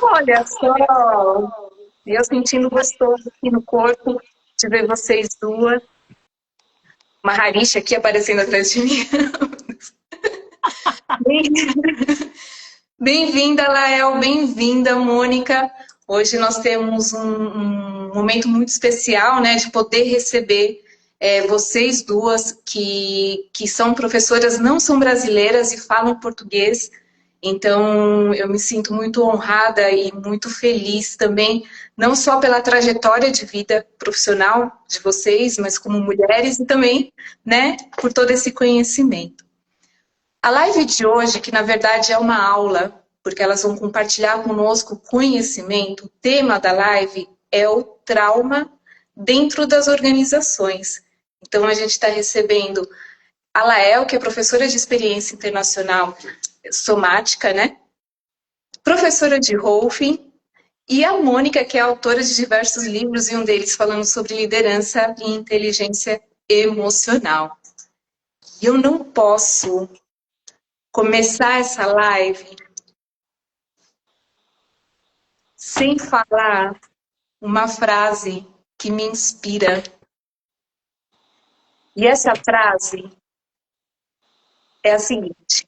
Olha só, eu sentindo gostoso aqui no corpo de ver vocês duas. Uma Harisha aqui aparecendo atrás de mim. Bem- Bem-vinda, Lael, bem-vinda, Mônica. Hoje nós temos um momento muito especial, né, de poder receber vocês duas que são professoras, não são brasileiras e falam português. Então, eu me sinto muito honrada e muito feliz também, não só pela trajetória de vida profissional de vocês, mas como mulheres e também, né, por todo esse conhecimento. A live de hoje, que na verdade é uma aula, porque elas vão compartilhar conosco conhecimento, o tema da live é o trauma dentro das organizações. Então, a gente está recebendo a Lael, que é professora de experiência internacional somática, né? Professora de Rolfing, e a Mônica, que é autora de diversos livros, e um deles falando sobre liderança e inteligência emocional. E eu não posso começar essa live sem falar uma frase que me inspira. E essa frase é a seguinte: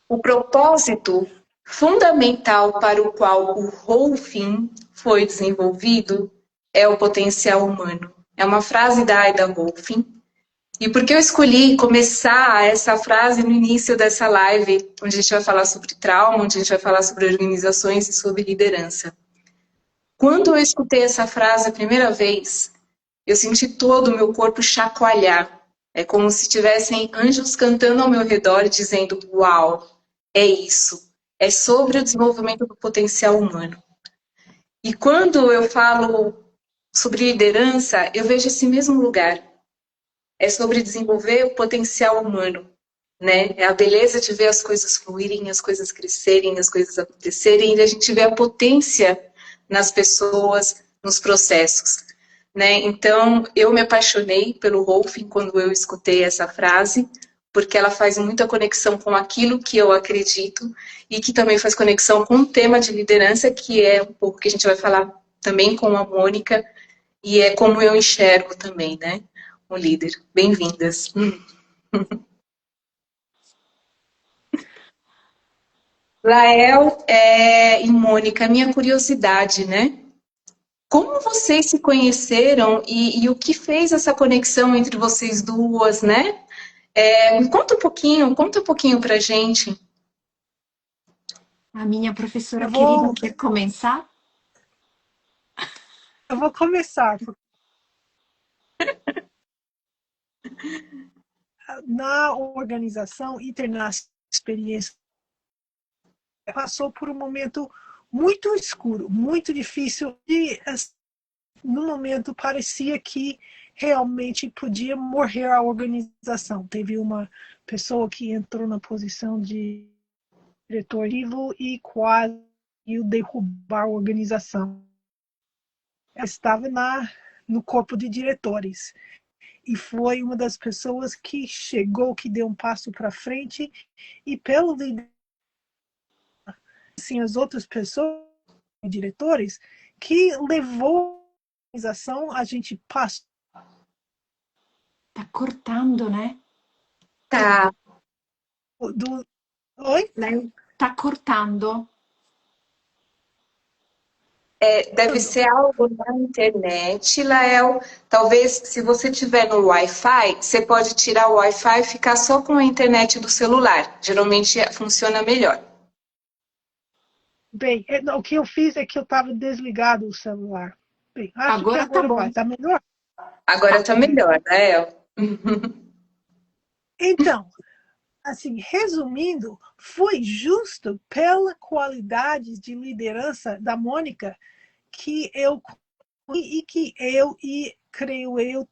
o propósito fundamental para o qual o Rolfing foi desenvolvido é o potencial humano. É uma frase da Ida Rolfing. E por que eu escolhi começar essa frase no início dessa live, onde a gente vai falar sobre trauma, onde a gente vai falar sobre organizações e sobre liderança? Quando eu escutei essa frase a primeira vez, eu senti todo o meu corpo chacoalhar. É como se tivessem anjos cantando ao meu redor, dizendo: Uau, é isso. É sobre o desenvolvimento do potencial humano. E quando eu falo sobre liderança, eu vejo esse mesmo lugar. É sobre desenvolver o potencial humano, né? É a beleza de ver as coisas fluírem, as coisas crescerem, as coisas acontecerem, e a gente vê a potência nas pessoas, nos processos, né? Então, eu me apaixonei pelo Rolfing quando eu escutei essa frase, porque ela faz muita conexão com aquilo que eu acredito e que também faz conexão com o tema de liderança, que é um pouco que a gente vai falar também com a Mônica, e é como eu enxergo também, né? O líder. Bem-vindas. Lael e Mônica, minha curiosidade, né? Como vocês se conheceram e o que fez essa conexão entre vocês duas, né? Conta um pouquinho pra gente. A minha professora Eu querida vou, quer começar? eu vou começar. Na organização internacional, experiência passou por um momento muito escuro, muito difícil e no momento parecia que realmente podia morrer a organização. Teve uma pessoa que entrou na posição de diretor e quase ia derrubar a organização. Ela estava no corpo de diretores e foi uma das pessoas que chegou, que deu um passo para frente e pelo líder, assim, as outras pessoas, diretores, que levou a organização, a gente passou Tá cortando, né? Tá. do... Oi? Tá cortando. Deve ser algo na internet, Lael. Talvez, se você tiver no Wi-Fi, você pode tirar o Wi-Fi e ficar só com a internet do celular. Geralmente funciona melhor. Bem, o que eu fiz é que eu estava desligado o celular. Bem, acho que Agora tá agora vai. bom. Tá melhor? Agora Tá. tá melhor, Lael. Então, assim, resumindo, foi justo pela qualidade de liderança da Mônica que eu creio eu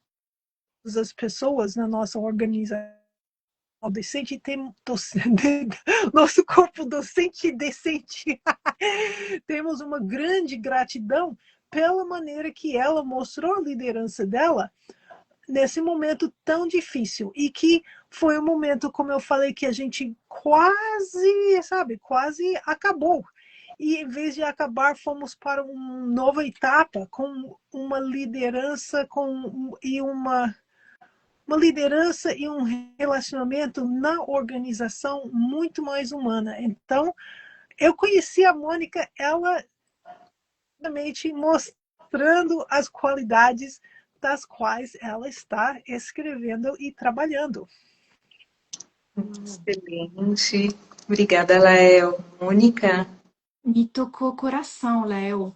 as pessoas na nossa organização docente tem nosso corpo docente e decente temos uma grande gratidão pela maneira que ela mostrou a liderança dela nesse momento tão difícil e que foi um momento, como eu falei, que a gente quase, sabe, quase acabou. E em vez de acabar, fomos para uma nova etapa com uma liderança e uma liderança e um relacionamento na organização muito mais humana. Então, eu conheci a Mônica, ela realmente mostrando as qualidades das quais ela está escrevendo e trabalhando. Excelente. Obrigada, Lael. Mônica? Me tocou o coração, Léo.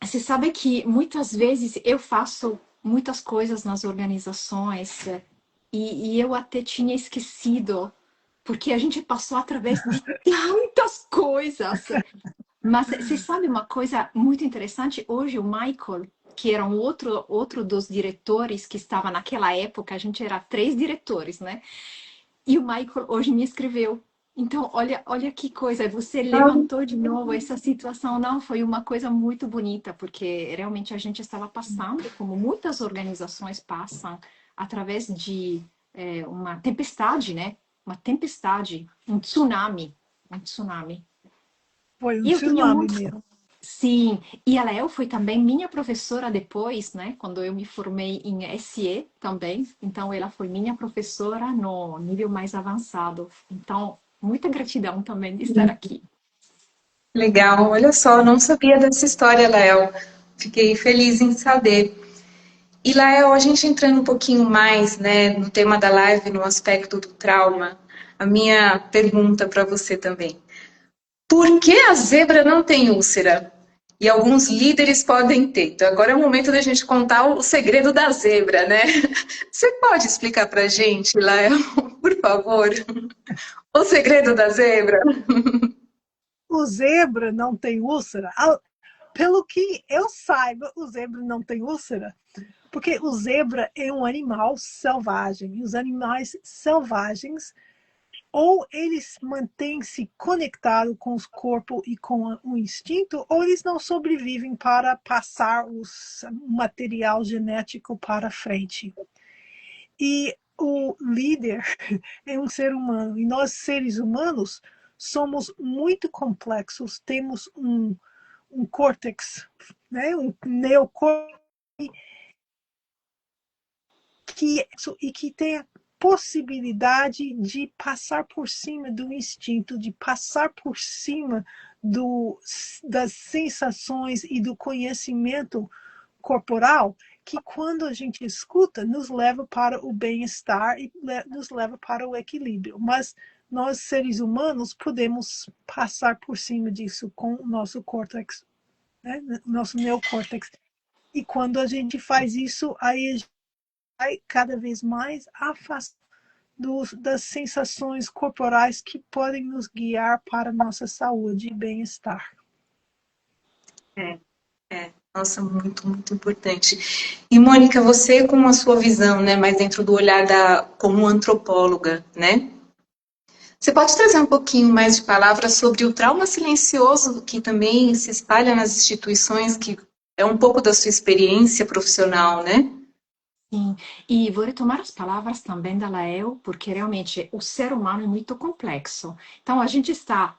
Você sabe que muitas vezes eu faço muitas coisas nas organizações e eu até tinha esquecido, porque a gente passou através de tantas coisas. Mas você sabe uma coisa muito interessante? Hoje o Michael, que era um outro dos diretores que estava naquela época, a gente era 3 diretores, né? E o Michael hoje me escreveu. Então, olha que coisa, você levantou de novo essa situação. Não, foi uma coisa muito bonita, porque realmente a gente estava passando, como muitas organizações passam, através de uma tempestade, né? Uma tempestade, um tsunami. Um tsunami. Foi um E eu tinha tsunami muito. mesmo. Sim, e a Léo foi também minha professora depois, né? Quando eu me formei em SE também. Então, ela foi minha professora no nível mais avançado. Então, muita gratidão também de estar aqui. Legal, olha só, não sabia dessa história, Lael. Fiquei feliz em saber. E, Lael, a gente entrando um pouquinho mais, né, no tema da live, no aspecto do trauma, a minha pergunta para você também. Por que a zebra não tem úlcera? E alguns líderes podem ter. Então, agora é o momento da gente contar o segredo da zebra, né? Você pode explicar para a gente, Lael, por favor, o segredo da zebra? O zebra não tem úlcera? Pelo que eu saiba, o zebra não tem úlcera, porque o zebra é um animal selvagem. E os animais selvagens, ou eles mantêm-se conectados com o corpo e com o instinto, ou eles não sobrevivem para passar o material genético para frente. E o líder é um ser humano. E nós, seres humanos, somos muito complexos. Temos um córtex, né? Um neocórtex que tem a possibilidade de passar por cima do instinto, de passar por cima das sensações e do conhecimento corporal, que quando a gente escuta, nos leva para o bem-estar e nos leva para o equilíbrio. Mas nós, seres humanos, podemos passar por cima disso com o nosso córtex, né? Nosso neocórtex. E quando a gente faz isso, aí a gente vai cada vez mais afastar das sensações corporais que podem nos guiar para a nossa saúde e bem-estar. Nossa, muito, muito importante. E, Mônica, você com a sua visão, né, mais dentro do olhar como antropóloga, né? Você pode trazer um pouquinho mais de palavras sobre o trauma silencioso que também se espalha nas instituições, que é um pouco da sua experiência profissional, né? Sim, e vou retomar as palavras também da Lael, porque realmente o ser humano é muito complexo. Então, a gente está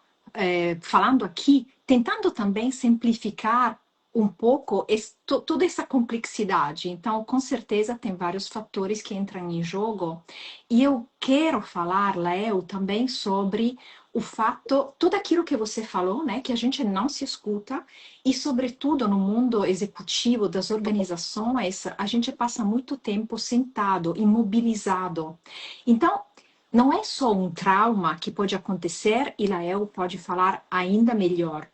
falando aqui, tentando também simplificar um pouco toda essa complexidade. Então, com certeza, tem vários fatores que entram em jogo. E eu quero falar, Lael, também sobre o fato, tudo aquilo que você falou, né, que a gente não se escuta, e, sobretudo, no mundo executivo das organizações, a gente passa muito tempo sentado, imobilizado. Então, não é só um trauma que pode acontecer, e Lael pode falar ainda melhor,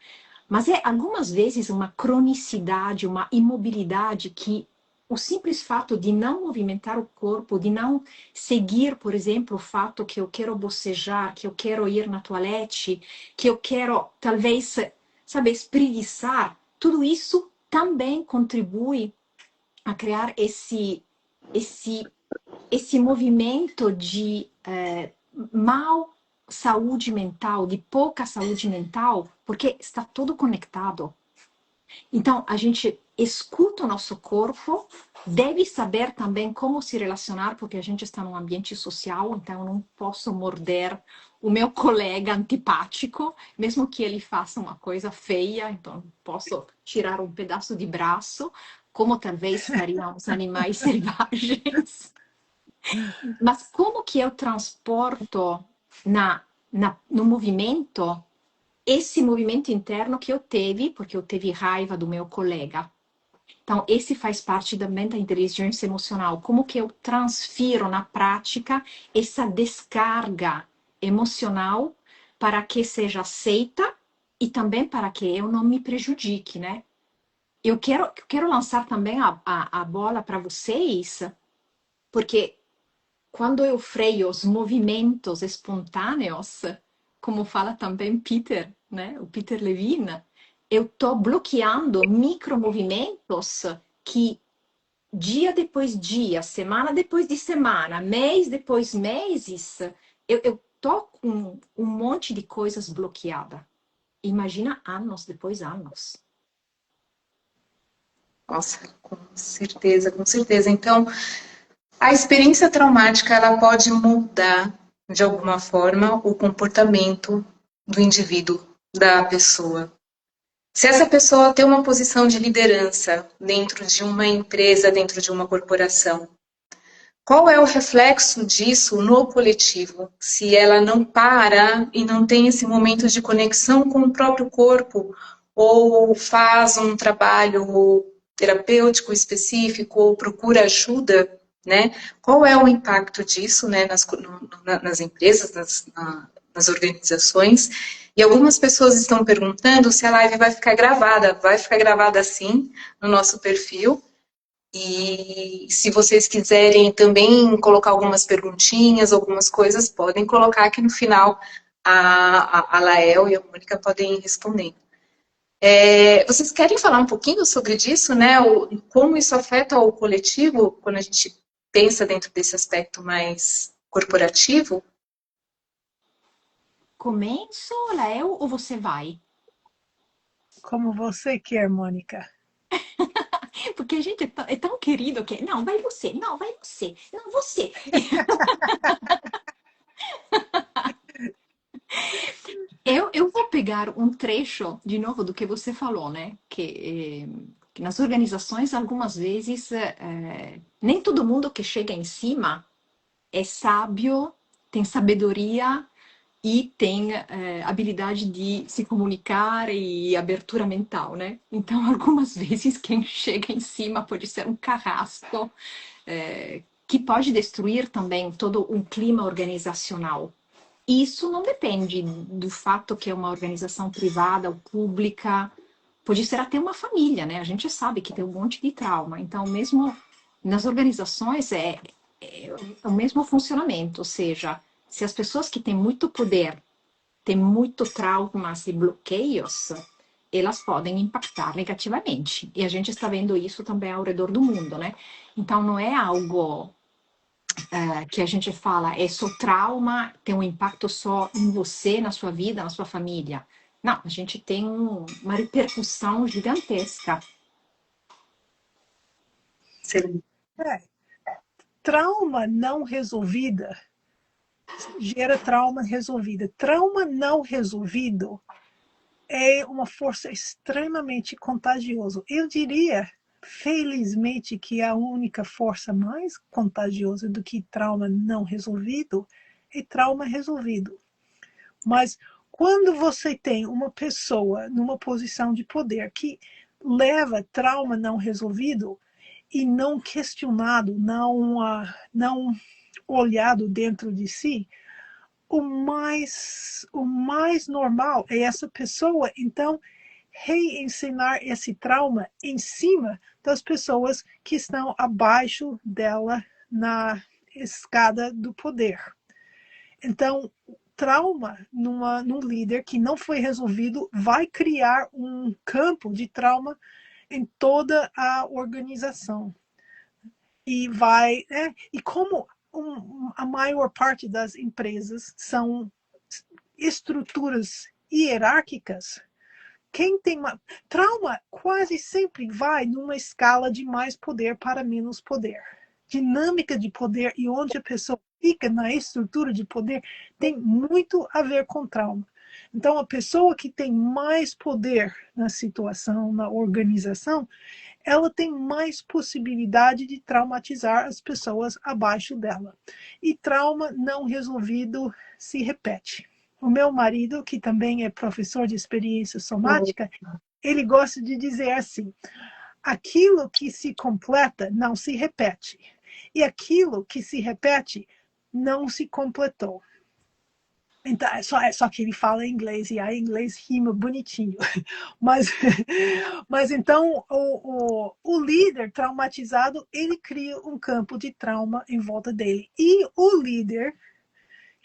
mas é algumas vezes uma cronicidade, uma imobilidade que o simples fato de não movimentar o corpo, de não seguir, por exemplo, o fato que eu quero bocejar, que eu quero ir na toalete, que eu quero talvez, sabe, espreguiçar, tudo isso também contribui a criar esse movimento de mal saúde mental, de pouca saúde mental, porque está tudo conectado. Então, a gente escuta o nosso corpo, deve saber também como se relacionar, porque a gente está num ambiente social, então eu não posso morder o meu colega antipático, mesmo que ele faça uma coisa feia, então não posso tirar um pedaço de braço, como talvez fariam os animais selvagens. Mas como que eu transporto no movimento esse movimento interno que eu teve, porque eu teve raiva do meu colega. Então, esse faz parte também da inteligência emocional. Como que eu transfiro na prática essa descarga emocional para que seja aceita e também para que eu não me prejudique, né? Eu quero lançar também a bola para vocês, porque quando eu freio os movimentos espontâneos, como fala também Peter, né? O Peter Levine, eu estou bloqueando micromovimentos que dia depois dia, semana depois de semana, mês depois meses, eu tô com um monte de coisas bloqueadas. Imagina anos depois anos. Nossa, com certeza, com certeza. Então, a experiência traumática, ela pode mudar, de alguma forma, o comportamento do indivíduo, da pessoa. Se essa pessoa tem uma posição de liderança dentro de uma empresa, dentro de uma corporação, qual é o reflexo disso no coletivo? Se ela não para e não tem esse momento de conexão com o próprio corpo, ou faz um trabalho terapêutico específico, ou procura ajuda, né? Qual é o impacto disso, né, nas empresas, nas organizações? E algumas pessoas estão perguntando se a live vai ficar gravada. Vai ficar gravada sim, no nosso perfil. E se vocês quiserem também colocar algumas perguntinhas, algumas coisas, podem colocar aqui no final. A Lael e a Mônica podem responder. Vocês querem falar um pouquinho sobre disso, né? Como isso afeta o coletivo, quando a gente pensa dentro desse aspecto mais corporativo? Começo, Léo, ou você vai? Como você quer, Mônica. Porque a gente é tão querido que. Não, vai você, não, vai você, não, você. Eu vou pegar um trecho, de novo, do que você falou, né? Que nas organizações, algumas vezes, nem todo mundo que chega em cima é sábio, tem sabedoria e tem habilidade de se comunicar e abertura mental, né? Então, algumas vezes, quem chega em cima pode ser um carrasco, que pode destruir também todo um clima organizacional. Isso não depende do fato que é uma organização privada ou pública, pode ser até uma família, né? A gente sabe que tem um monte de trauma, então mesmo nas organizações é o mesmo funcionamento, ou seja, se as pessoas que têm muito poder têm muito traumas e bloqueios, elas podem impactar negativamente. E a gente está vendo isso também ao redor do mundo, né? Então não é algo que a gente fala é só trauma, tem um impacto só em você, na sua vida, na sua família. Não, a gente tem uma repercussão gigantesca. Sim. É, trauma não resolvida gera trauma resolvida. Trauma não resolvido é uma força extremamente contagiosa. Eu diria, felizmente, que a única força mais contagiosa do que trauma não resolvido é trauma resolvido. Mas quando você tem uma pessoa numa posição de poder que leva trauma não resolvido e não questionado, não olhado dentro de si, o mais normal é essa pessoa, então, reensinar esse trauma em cima das pessoas que estão abaixo dela na escada do poder. Então, trauma num líder que não foi resolvido vai criar um campo de trauma em toda a organização. E como a maior parte das empresas são estruturas hierárquicas, quem tem trauma quase sempre vai numa escala de mais poder para menos poder. Dinâmica de poder e onde a pessoa fica na estrutura de poder tem muito a ver com trauma. Então, a pessoa que tem mais poder na situação, na organização, ela tem mais possibilidade de traumatizar as pessoas abaixo dela. E trauma não resolvido se repete. O meu marido, que também é professor de experiência somática, ele gosta de dizer assim: aquilo que se completa não se repete. E aquilo que se repete não se completou. Então, só que ele fala inglês, e aí inglês rima bonitinho. Mas então, o líder traumatizado, ele cria um campo de trauma em volta dele. E o líder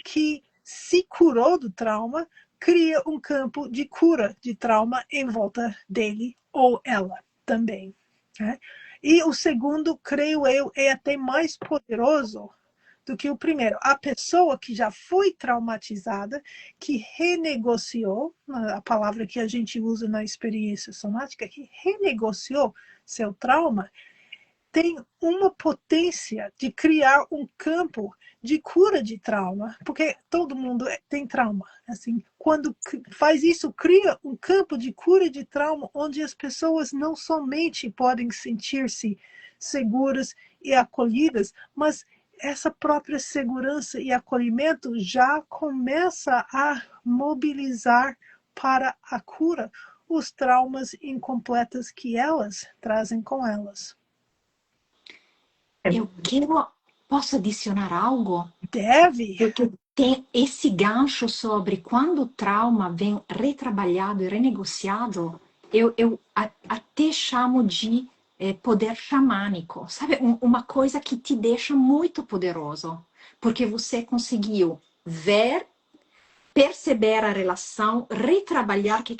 que se curou do trauma, cria um campo de cura de trauma em volta dele ou ela também. Né? E o segundo, creio eu, é até mais poderoso do que o primeiro. A pessoa que já foi traumatizada, que renegociou, a palavra que a gente usa na experiência somática, que renegociou seu trauma, tem uma potência de criar um campo de cura de trauma, porque todo mundo tem trauma. Assim, quando faz isso, cria um campo de cura de trauma onde as pessoas não somente podem sentir-se seguras e acolhidas, mas essa própria segurança e acolhimento já começa a mobilizar para a cura os traumas incompletos que elas trazem com elas. Posso adicionar algo? Deve. Porque tem esse gancho sobre quando o trauma vem retrabalhado e renegociado, eu até chamo de poder xamânico, sabe? Uma coisa que te deixa muito poderoso, porque você conseguiu ver, perceber a relação, retrabalhar que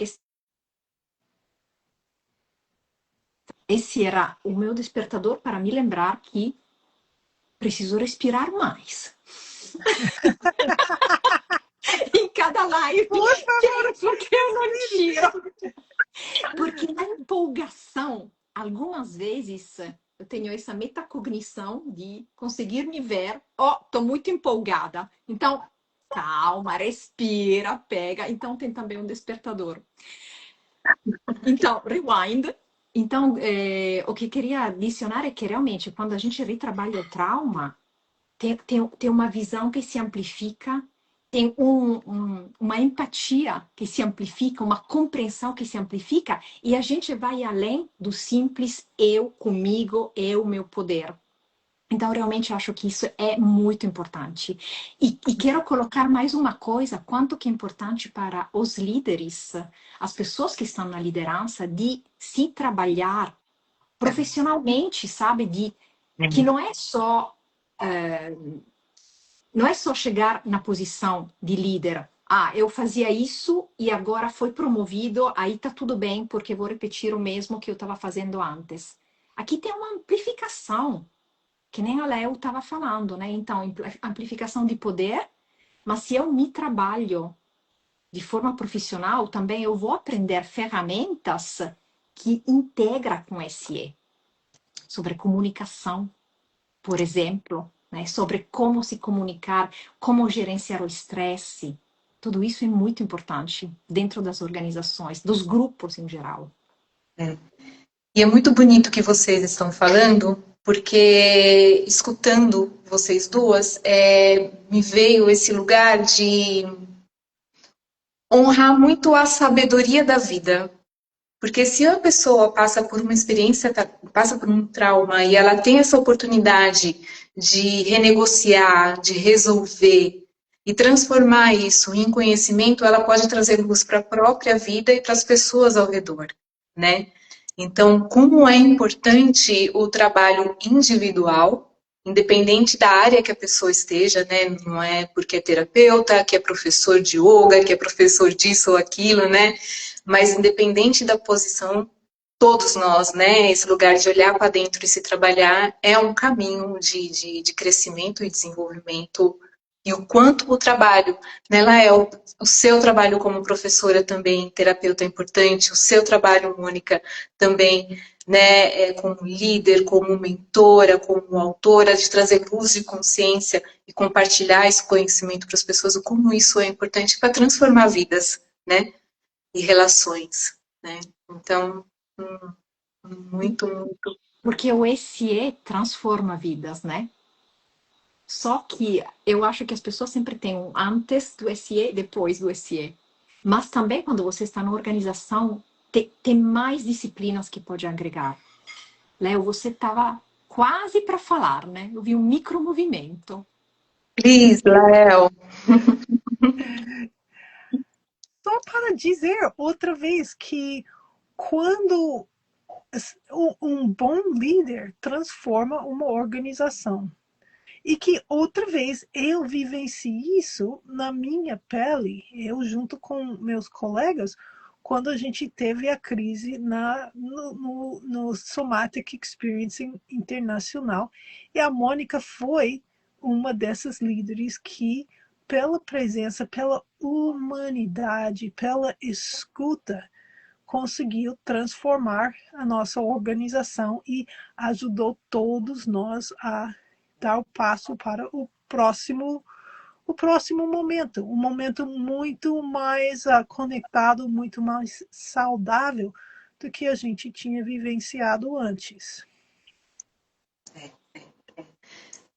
esse era o meu despertador para me lembrar que preciso respirar mais. Em cada live, Por favor, porque eu não tiro. Porque na empolgação, algumas vezes eu tenho essa metacognição de conseguir me ver, tô muito empolgada. Então, calma, respira, pega. Então tem também um despertador. Então, rewind. Então, o que queria adicionar é que realmente, quando a gente retrabalha o trauma, tem uma visão que se amplifica, tem uma empatia que se amplifica, uma compreensão que se amplifica, e a gente vai além do simples eu comigo, eu, meu poder. Então, realmente, acho que isso é muito importante. E quero colocar mais uma coisa, quanto que é importante para os líderes, as pessoas que estão na liderança, de se trabalhar profissionalmente, sabe? Que não é só chegar na posição de líder. Eu fazia isso e agora foi promovido, aí tá tudo bem, porque vou repetir o mesmo que eu estava fazendo antes. Aqui tem uma amplificação, que nem a Léo estava falando, né? Então, amplificação de poder, mas se eu me trabalho de forma profissional, também eu vou aprender ferramentas que integram com SE. Sobre comunicação, por exemplo, né, sobre como se comunicar, como gerenciar o estresse. Tudo isso é muito importante dentro das organizações, dos grupos em geral. E é muito bonito o que vocês estão falando, porque escutando vocês duas, me veio esse lugar de honrar muito a sabedoria da vida. Porque se a pessoa passa por uma experiência, passa por um trauma e ela tem essa oportunidade de renegociar, de resolver e transformar isso em conhecimento, ela pode trazer luz para a própria vida e para as pessoas ao redor, né? Então, como é importante o trabalho individual, independente da área que a pessoa esteja, né? Não é porque é terapeuta, que é professor de yoga, que é professor disso ou aquilo, né? Mas independente da posição, todos nós, né? Esse lugar de olhar para dentro e se trabalhar é um caminho de crescimento e desenvolvimento E o quanto o trabalho, né, Lael, o seu trabalho como professora também, terapeuta é importante, o seu trabalho, Mônica, também, né, como líder, como mentora, como autora, de trazer luz de consciência e compartilhar esse conhecimento para as pessoas, o como isso é importante para transformar vidas, né, e relações, né. Então, muito, muito. Porque o SE transforma vidas, né? Só que eu acho que as pessoas sempre têm um antes do SE, depois do SE. Mas também quando você está na organização, tem mais disciplinas que pode agregar. Léo, você estava quase para falar, né? Eu vi um micromovimento. Please, Lael. Só para dizer outra vez que quando um bom líder transforma uma organização. E que outra vez eu vivenci isso na minha pele, eu junto com meus colegas, quando a gente teve a crise no Somatic Experience Internacional. E a Mônica foi uma dessas líderes que, pela presença, pela humanidade, pela escuta, conseguiu transformar a nossa organização e ajudou todos nós a dar o passo para o próximo momento, um momento muito mais conectado, muito mais saudável do que a gente tinha vivenciado antes.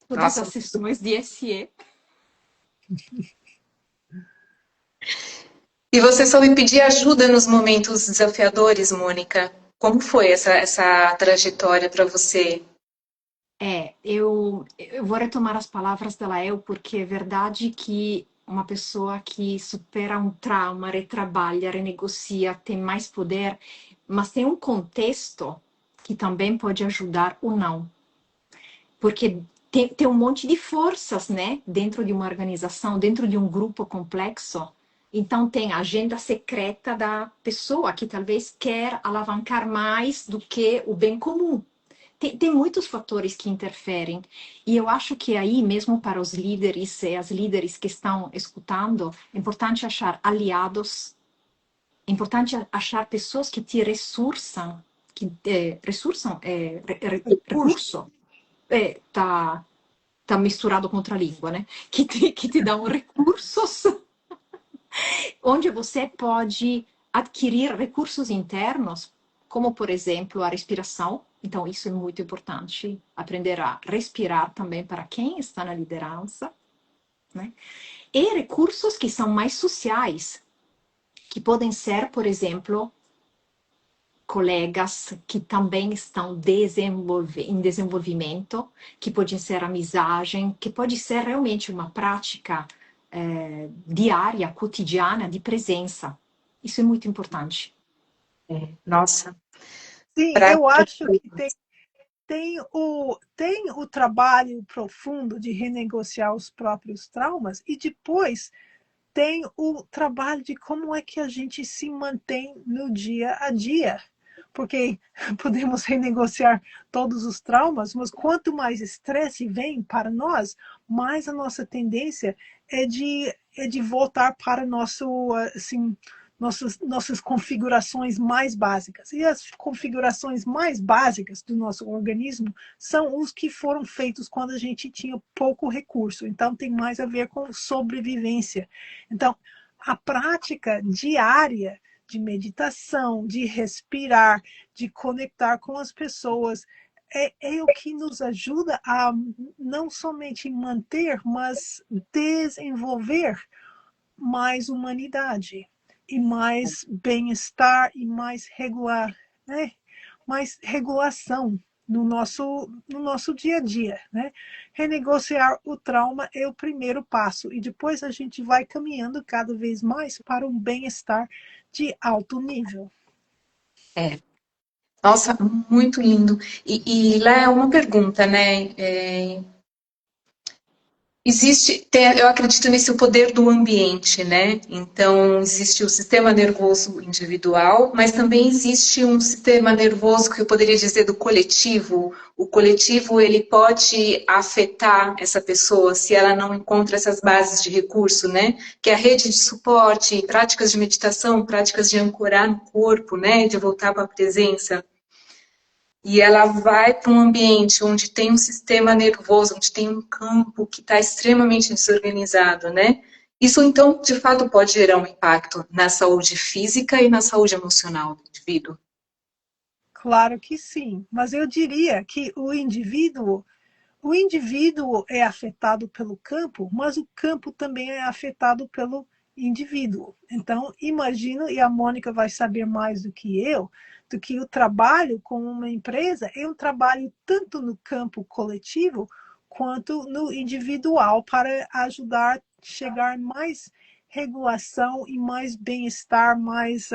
Todas as sessões de SE. E você soube pedir ajuda nos momentos desafiadores, Mônica? Como foi essa trajetória para você? Eu vou retomar as palavras da Lael, porque é verdade que uma pessoa que supera um trauma, retrabalha, renegocia, tem mais poder, mas tem um contexto que também pode ajudar ou não. Porque tem um monte de forças, né, dentro de uma organização, dentro de um grupo complexo. Então, tem a agenda secreta da pessoa que talvez quer alavancar mais do que o bem comum. Tem muitos fatores que interferem. E eu acho que aí, mesmo para os líderes e as líderes que estão escutando, é importante achar aliados, é importante achar pessoas que te ressurçam, recurso, tá misturado contra a língua, né? Que te dão recursos onde você pode adquirir recursos internos, como, por exemplo, a respiração. Então, isso é muito importante, aprender a respirar também para quem está na liderança, né? E recursos que são mais sociais, que podem ser, por exemplo, colegas que também estão em desenvolvimento, que pode ser amizade, que pode ser realmente uma prática diária, cotidiana, de presença. Isso é muito importante. Nossa. Sim, eu acho que tem o trabalho profundo de renegociar os próprios traumas e depois tem o trabalho de como é que a gente se mantém no dia a dia. Porque podemos renegociar todos os traumas, mas quanto mais estresse vem para nós, mais a nossa tendência é de voltar para nosso, assim, nossas configurações mais básicas. E as configurações mais básicas do nosso organismo são os que foram feitos quando a gente tinha pouco recurso. Então, tem mais a ver com sobrevivência. Então, a prática diária de meditação, de respirar, de conectar com as pessoas, é o que nos ajuda a não somente manter, mas desenvolver mais humanidade e mais bem-estar e mais regular, né? Mais regulação no nosso dia a dia, né? Renegociar o trauma é o primeiro passo e depois a gente vai caminhando cada vez mais para um bem-estar de alto nível. Nossa, muito lindo. E lá é uma pergunta, né? Eu acredito nesse poder do ambiente, né? Então, existe o sistema nervoso individual, mas também existe um sistema nervoso que eu poderia dizer do coletivo. O coletivo, ele pode afetar essa pessoa se ela não encontra essas bases de recurso, né? Que é a rede de suporte, práticas de meditação, práticas de ancorar no corpo, né? De voltar para a presença. E ela vai para um ambiente onde tem um sistema nervoso, onde tem um campo que está extremamente desorganizado, né? Isso, então, de fato, pode gerar um impacto na saúde física e na saúde emocional do indivíduo. Claro que sim, mas eu diria que o indivíduo é afetado pelo campo, mas o campo também é afetado pelo indivíduo. Então, imagino, e a Mônica vai saber mais do que eu, do que o trabalho com uma empresa é um trabalho tanto no campo coletivo quanto no individual para ajudar a chegar mais regulação e mais bem-estar, mais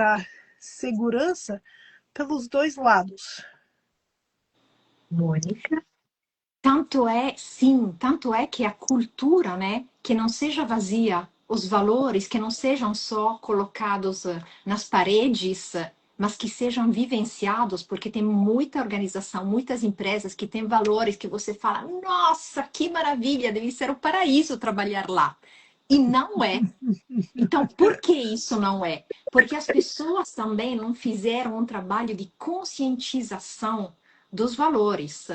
segurança pelos dois lados. Mônica? Tanto é, sim, tanto é que a cultura, né, que não seja vazia, os valores que não sejam só colocados nas paredes, mas que sejam vivenciados, porque tem muita organização, muitas empresas que têm valores que você fala, nossa, que maravilha, deve ser o paraíso trabalhar lá. E não é. Então, por que isso não é? Porque as pessoas também não fizeram um trabalho de conscientização dos valores,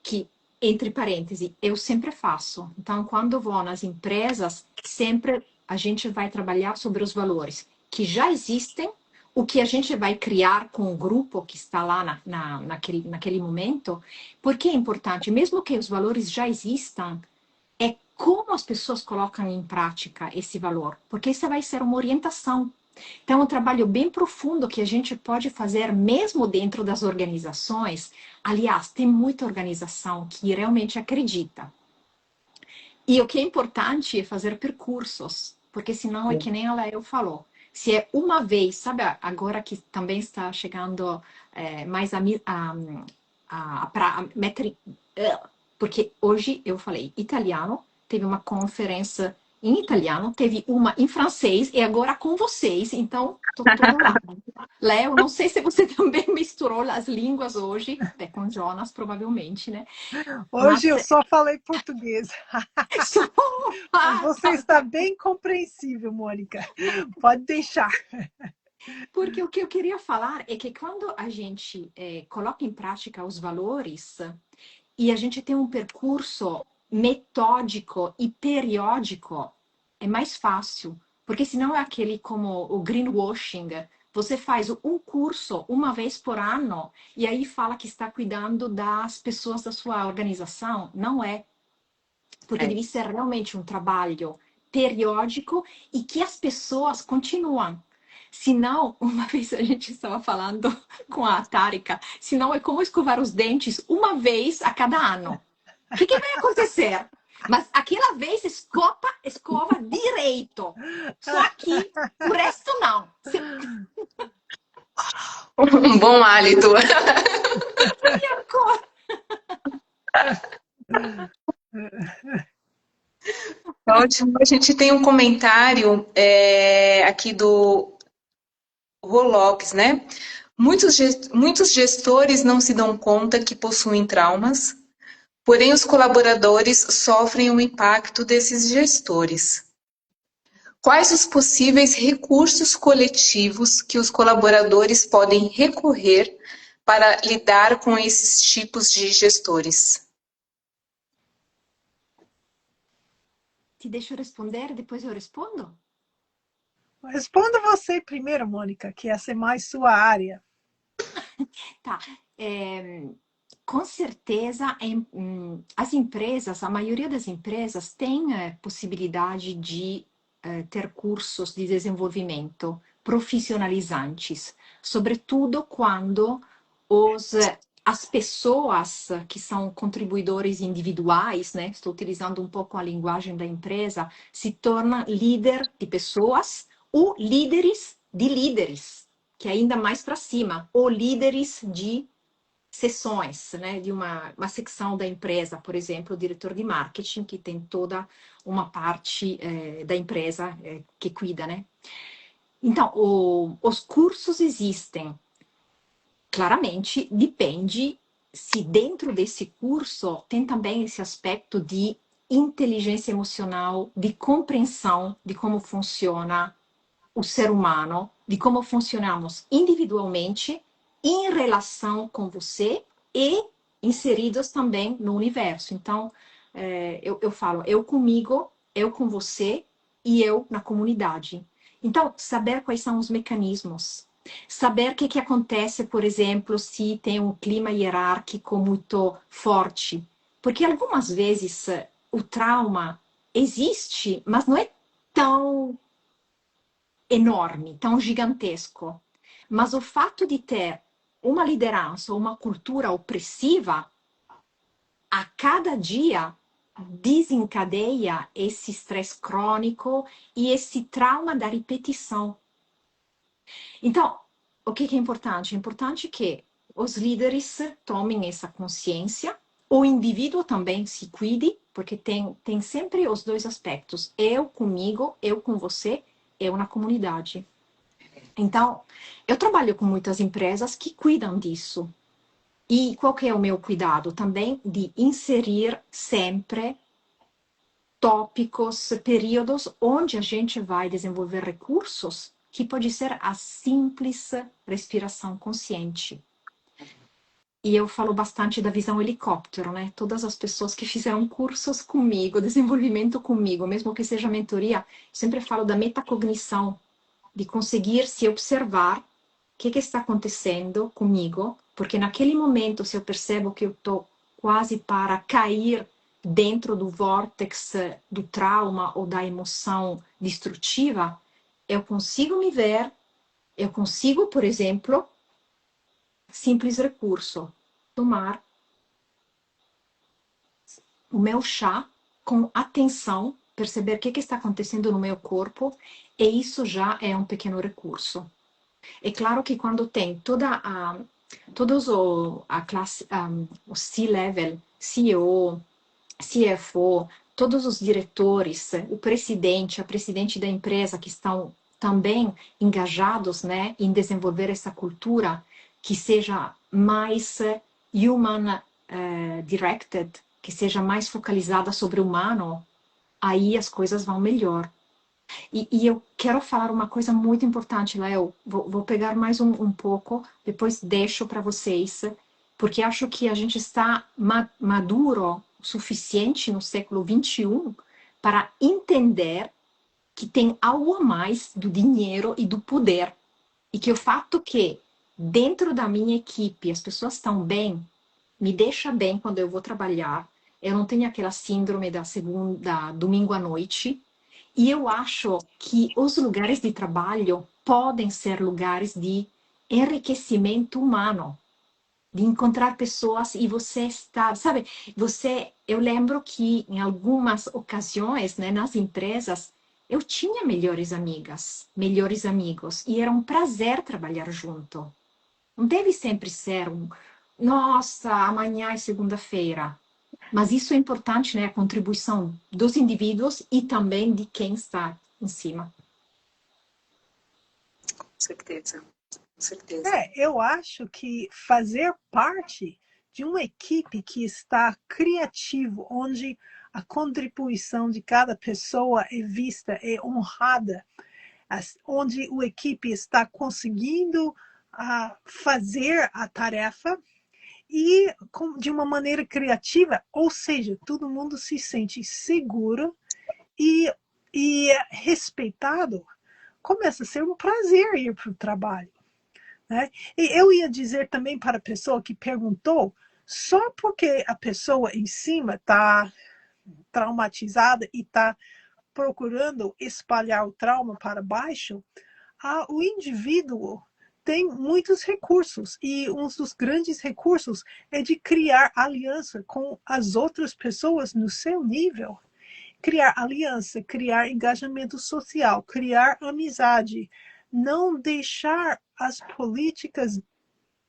que, entre parênteses, eu sempre faço. Então, quando vou nas empresas, sempre a gente vai trabalhar sobre os valores que já existem, o que a gente vai criar com o grupo que está lá naquele momento, porque é importante, mesmo que os valores já existam, é como as pessoas colocam em prática esse valor, porque isso vai ser uma orientação. Então, um trabalho bem profundo que a gente pode fazer mesmo dentro das organizações. Aliás, tem muita organização que realmente acredita. E o que é importante é fazer percursos, porque senão é que nem a Lael falou. Se é uma vez, sabe, agora que também está chegando mais porque hoje eu falei italiano, teve uma conferência em italiano, teve uma em francês e agora com vocês, então tô todo lá. Léo, não sei se você também misturou as línguas hoje, com Jonas, provavelmente, né? Hoje eu só falei português. Só... Mas você está bem compreensível, Mônica. Pode deixar. Porque o que eu queria falar é que quando a gente coloca em prática os valores e a gente tem um percurso metódico e periódico, é mais fácil. Porque senão é aquele como o greenwashing. Você faz um curso uma vez por ano e aí fala que está cuidando das pessoas da sua organização. Não é. Porque deve ser realmente um trabalho periódico e que as pessoas continuam. Senão, uma vez a gente estava falando com a Tárika, senão é como escovar os dentes uma vez a cada ano. O que vai acontecer? Mas aquela vez escova direito. Só que o resto não. Um bom hálito. Ótimo. A gente tem um comentário aqui do Rolox, né? Muitos gestores não se dão conta que possuem traumas, porém os colaboradores sofrem o impacto desses gestores. Quais os possíveis recursos coletivos que os colaboradores podem recorrer para lidar com esses tipos de gestores? Te deixo responder, depois eu respondo? Responda você primeiro, Mônica, que essa é mais sua área. Tá. Com certeza, as empresas, a maioria das empresas tem possibilidade de ter cursos de desenvolvimento profissionalizantes, sobretudo quando as pessoas que são contribuidores individuais, né, estou utilizando um pouco a linguagem da empresa, se tornam líder de pessoas ou líderes de líderes, que é ainda mais para cima, ou líderes de seções, né, de uma secção da empresa, por exemplo, o diretor de marketing, que tem toda uma parte da empresa que cuida, né? Então, os cursos existem. Claramente, depende se dentro desse curso tem também esse aspecto de inteligência emocional, de compreensão de como funciona o ser humano, de como funcionamos individualmente em relação com você e inseridos também no universo. Então, eu falo eu comigo, eu com você e eu na comunidade. Então, saber quais são os mecanismos. Saber o que acontece, por exemplo, se tem um clima hierárquico muito forte. Porque algumas vezes o trauma existe, mas não é tão enorme, tão gigantesco. Mas o fato de ter uma liderança, uma cultura opressiva, a cada dia desencadeia esse estresse crônico e esse trauma da repetição. Então, o que é importante? É importante que os líderes tomem essa consciência, o indivíduo também se cuide, porque tem sempre os dois aspectos, eu comigo, eu com você, eu na comunidade. Então, eu trabalho com muitas empresas que cuidam disso. E qual que é o meu cuidado? Também de inserir sempre tópicos, períodos onde a gente vai desenvolver recursos que pode ser a simples respiração consciente. E eu falo bastante da visão helicóptero, né? Todas as pessoas que fizeram cursos comigo, desenvolvimento comigo, mesmo que seja mentoria, sempre falo da metacognição, de conseguir se observar o que está acontecendo comigo, porque naquele momento, se eu percebo que eu estou quase para cair dentro do vórtex do trauma ou da emoção destrutiva, eu consigo me ver, eu consigo, por exemplo, simples recurso, tomar o meu chá com atenção, perceber o que está acontecendo no meu corpo, e isso já é um pequeno recurso. É claro que quando tem todos a classe, o C-level, CEO, CFO, todos os diretores, o presidente, a presidente da empresa que estão também engajados, né, em desenvolver essa cultura que seja mais human directed, que seja mais focalizada sobre o humano, aí as coisas vão melhor. E eu quero falar uma coisa muito importante, Léo. Vou pegar mais um pouco, depois deixo para vocês, porque acho que a gente está maduro o suficiente no século XXI para entender que tem algo a mais do dinheiro e do poder. E que o fato que dentro da minha equipe as pessoas estão bem, me deixa bem quando eu vou trabalhar. Eu não tenho aquela síndrome da domingo à noite. E eu acho que os lugares de trabalho podem ser lugares de enriquecimento humano, de encontrar pessoas e você estar, sabe, eu lembro que em algumas ocasiões, né, nas empresas, eu tinha melhores amigas, melhores amigos, e era um prazer trabalhar junto. Não deve sempre ser nossa, amanhã é segunda-feira. Mas isso é importante, né? A contribuição dos indivíduos e também de quem está em cima. Com certeza, com certeza. Eu acho que fazer parte de uma equipe que está criativo, onde a contribuição de cada pessoa é vista, é honrada, onde a equipe está conseguindo fazer a tarefa e de uma maneira criativa, ou seja, todo mundo se sente seguro e respeitado, começa a ser um prazer ir para o trabalho. Né? E eu ia dizer também para a pessoa que perguntou, só porque a pessoa em cima está traumatizada e está procurando espalhar o trauma para baixo, o indivíduo tem muitos recursos e um dos grandes recursos é de criar aliança com as outras pessoas no seu nível. Criar aliança, criar engajamento social, criar amizade, não deixar as políticas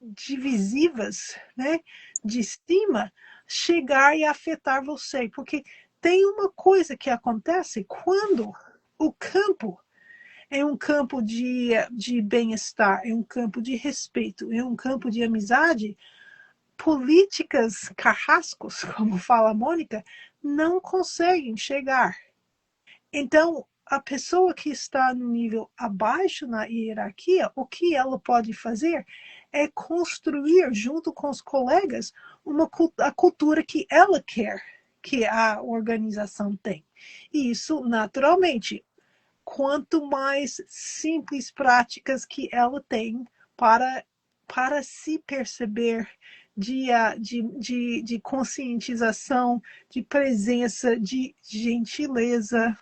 divisivas, né, de cima, chegar e afetar você. Porque tem uma coisa que acontece quando o campo é um campo de bem-estar, é um campo de respeito, é um campo de amizade. Políticas carrascos, como fala a Mônica, não conseguem chegar. Então, a pessoa que está no nível abaixo na hierarquia, o que ela pode fazer é construir, junto com os colegas, a cultura que ela quer que a organização tem. E isso, naturalmente, quanto mais simples práticas que ela tem para se perceber de conscientização, de presença, de gentileza,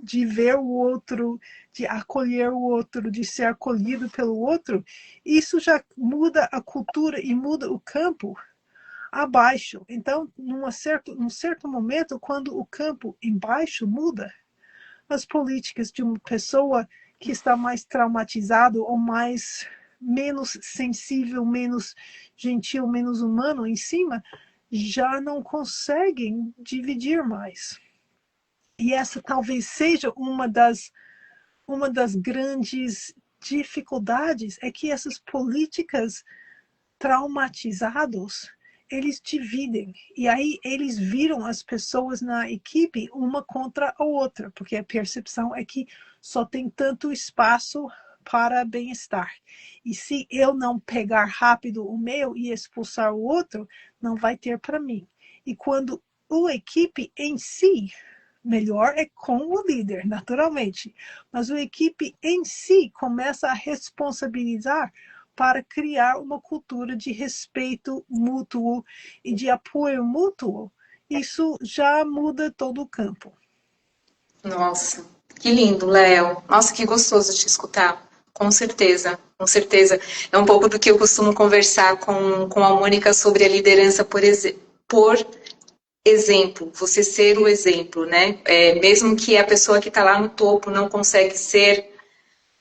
de ver o outro, de acolher o outro, de ser acolhido pelo outro, isso já muda a cultura e muda o campo abaixo. Então, num certo momento, quando o campo embaixo muda, as políticas de uma pessoa que está mais traumatizado ou menos sensível, menos gentil, menos humano em cima, já não conseguem dividir mais. E essa talvez seja uma das grandes dificuldades, é que essas políticas traumatizados, eles dividem. E aí eles viram as pessoas na equipe uma contra a outra, porque a percepção é que só tem tanto espaço para bem-estar. E se eu não pegar rápido o meu e expulsar o outro, não vai ter para mim. E quando a equipe em si, melhor é com o líder, naturalmente, mas a equipe em si começa a responsabilizar para criar uma cultura de respeito mútuo e de apoio mútuo, isso já muda todo o campo. Nossa, que lindo, Léo. Nossa, que gostoso te escutar. Com certeza, com certeza. É um pouco do que eu costumo conversar com a Mônica sobre a liderança por exemplo, você ser o exemplo, né? Mesmo que a pessoa que está lá no topo não consegue ser,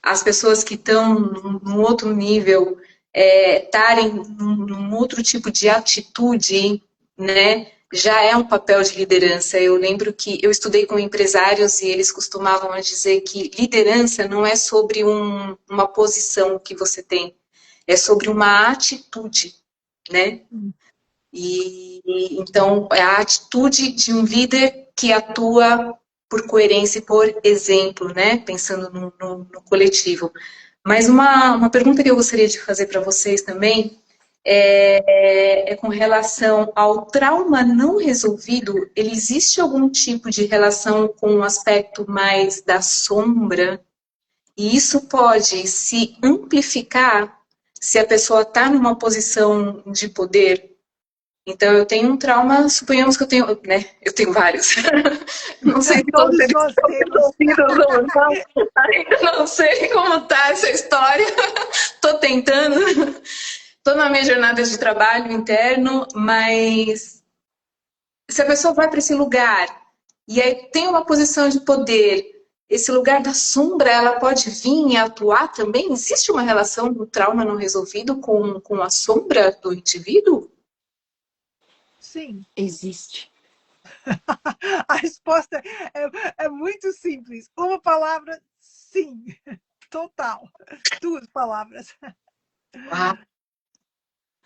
as pessoas que estão num outro nível estarem num outro tipo de atitude, né? Já é um papel de liderança. Eu lembro que eu estudei com empresários e eles costumavam dizer que liderança não é sobre uma posição que você tem, é sobre uma atitude, né? E então é a atitude de um líder que atua por coerência e por exemplo, né? Pensando no coletivo. Mas uma pergunta que eu gostaria de fazer para vocês também é com relação ao trauma não resolvido. Ele existe algum tipo de relação com o aspecto mais da sombra? E isso pode se amplificar se a pessoa está numa posição de poder. Então, eu tenho um trauma, suponhamos que eu tenho, né? Eu tenho vários. Não sei se todos Todos eles nós estão temos. resolvidos ou não. Ainda não sei como tá essa história. Estou tentando. Estou na minha jornada de trabalho interno, mas se a pessoa vai para esse lugar e aí tem uma posição de poder, esse lugar da sombra, ela pode vir e atuar também? Existe uma relação do trauma não resolvido com a sombra do indivíduo? Sim. Existe. A resposta é muito simples. Uma palavra, sim. Total. Duas palavras. Uau!